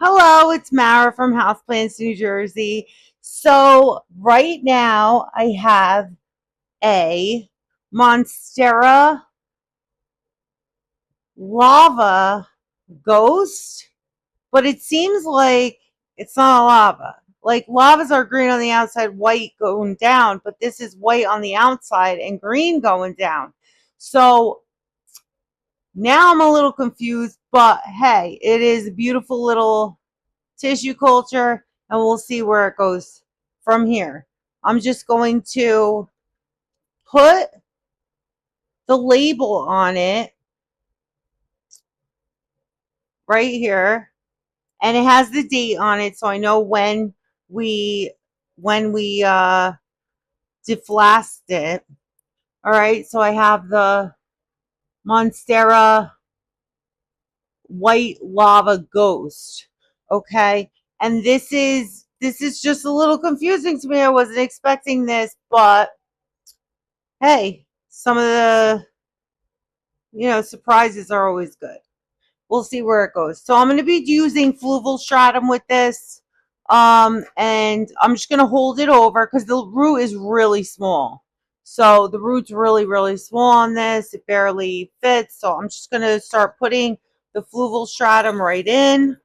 Hello, it's Mara from Houseplants, New Jersey. So right now I have a Monstera lava ghost, but it seems like it's not a lava. Like lavas are green on the outside, white going down, but this is white on the outside and green going down. So now I'm a little confused, but hey, it is a beautiful little tissue culture, and we'll see where it goes from here. I'm just going to put the label on it right here, and it has the date on it, so I know we when we deflast it. All right, so I have the Monstera white lava ghost. Okay, and this is just a little confusing to me. I wasn't expecting this, but hey, some of the surprises are always good. We'll see where it goes. So I'm going to be using fluval stratum with this. And I'm just going to hold it over because the root is really small. So the root's really, really small on this. It barely fits. So I'm just going to start putting the fluval stratum right in.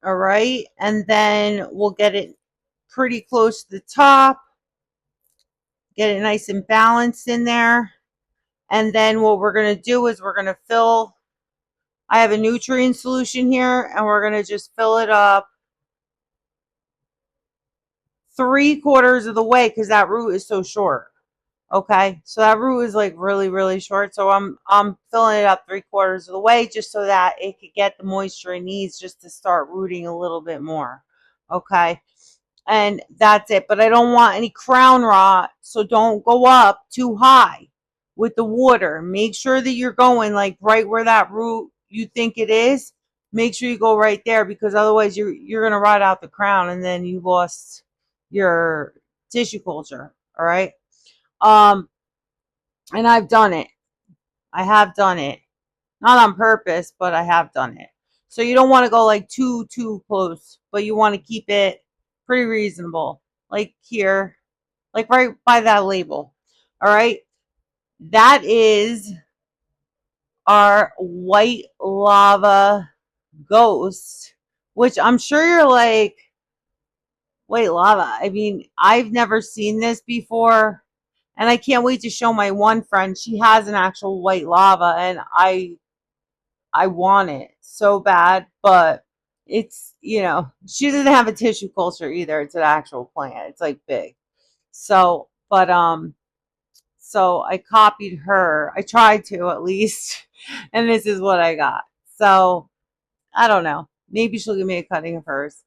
All right. And then we'll get it pretty close to the top. Get it nice and balanced in there. And then what we're going to do is we're going to fill. I have a nutrient solution here, and we're going to just fill it up 3/4 of the way because that root is so short. Okay, so that root is like really, really short. So I'm filling it up 3/4 of the way just so that it could get the moisture it needs just to start rooting a little bit more. Okay, and that's it. But I don't want any crown rot, so don't go up too high with the water. Make sure that you're going like right where that root you think it is. Make sure you go right there because otherwise you're gonna rot out the crown and then you lost your tissue culture. All right. Um, and I've done it. I have done it. Not on purpose, but I have done it. So you don't want to go like too close, but you want to keep it pretty reasonable. Like here, like right by that label. All right. That is our white lava ghost, which I'm sure you're like, white lava. I mean, I've never seen this before. And I can't wait to show my one friend. She has an actual white lava, and I want it so bad, but she doesn't have a tissue culture either. It's an actual plant. It's like big. So I copied her. I tried to at least, and this is what I got. So I don't know. Maybe she'll give me a cutting of hers.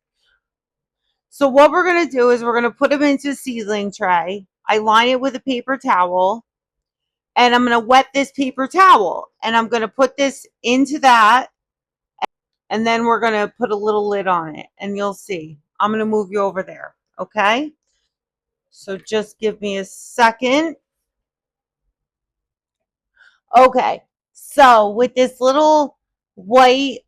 So what we're gonna do is we're gonna put them into a seedling tray. I line it with a paper towel, and I'm gonna wet this paper towel, and I'm gonna put this into that, and then we're gonna put a little lid on it, and you'll see. I'm gonna move you over there. Okay. So just give me a second. Okay, so with this little white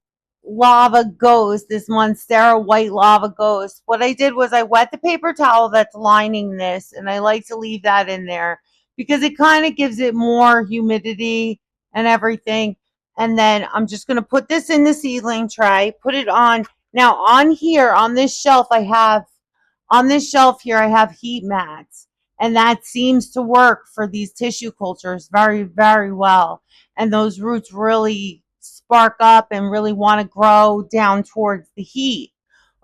lava ghost, this Monstera white lava ghost, what I did was I wet the paper towel that's lining this, and I like to leave that in there because it kind of gives it more humidity and everything. And then I'm just going to put this in the seedling tray, put it on. Now on here, on this shelf, I have heat mats, and that seems to work for these tissue cultures very, very well. And those roots really spark up and really want to grow down towards the heat.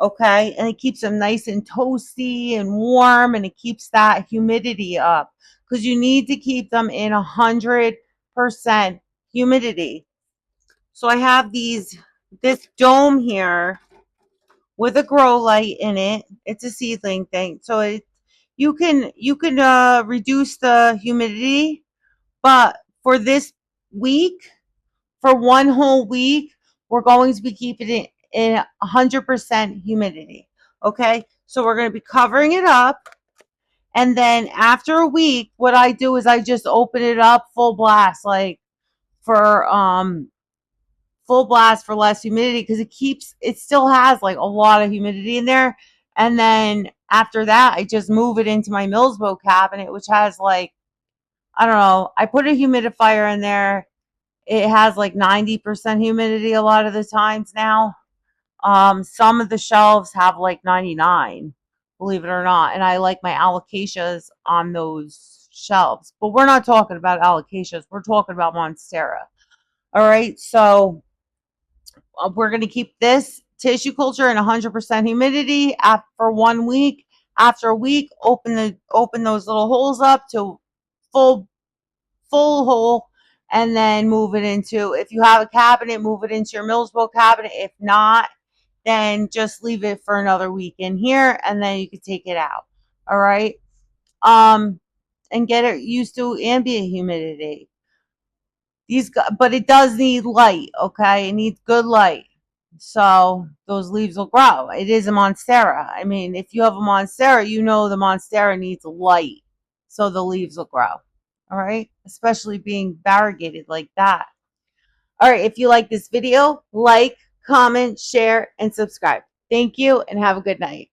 Okay, and it keeps them nice and toasty and warm, and it keeps that humidity up because you need to keep them in 100% humidity. So I have this dome here with a grow light in it. It's a seedling thing, so you can reduce the humidity, but for this week, for one whole week, we're going to be keeping it in 100% humidity. Okay, so we're going to be covering it up, and then after a week, what I do is I just open it up full blast, like for full blast for less humidity because it still has like a lot of humidity in there. And then after that, I just move it into my Millsbo cabinet, which has like, I don't know, I put a humidifier in there. It has like 90% humidity a lot of the times now. Some of the shelves have like 99, believe it or not. And I like my alocasias on those shelves. But we're not talking about alocasias. We're talking about Monstera. All right. So we're going to keep this tissue culture in 100% humidity for 1 week. After a week, open those little holes up to full hole, and then move it into, if you have a cabinet, move it into your Millsbo cabinet. If not, then just leave it for another week in here, and then you can take it out. All right. And get it used to ambient humidity. But it does need light. Okay, it needs good light, so those leaves will grow. It is a Monstera. I mean, if you have a Monstera, you know the Monstera needs light, so the leaves will grow. All right, especially being variegated like that. All right, if you like this video, like, comment, share, and subscribe. Thank you, and have a good night.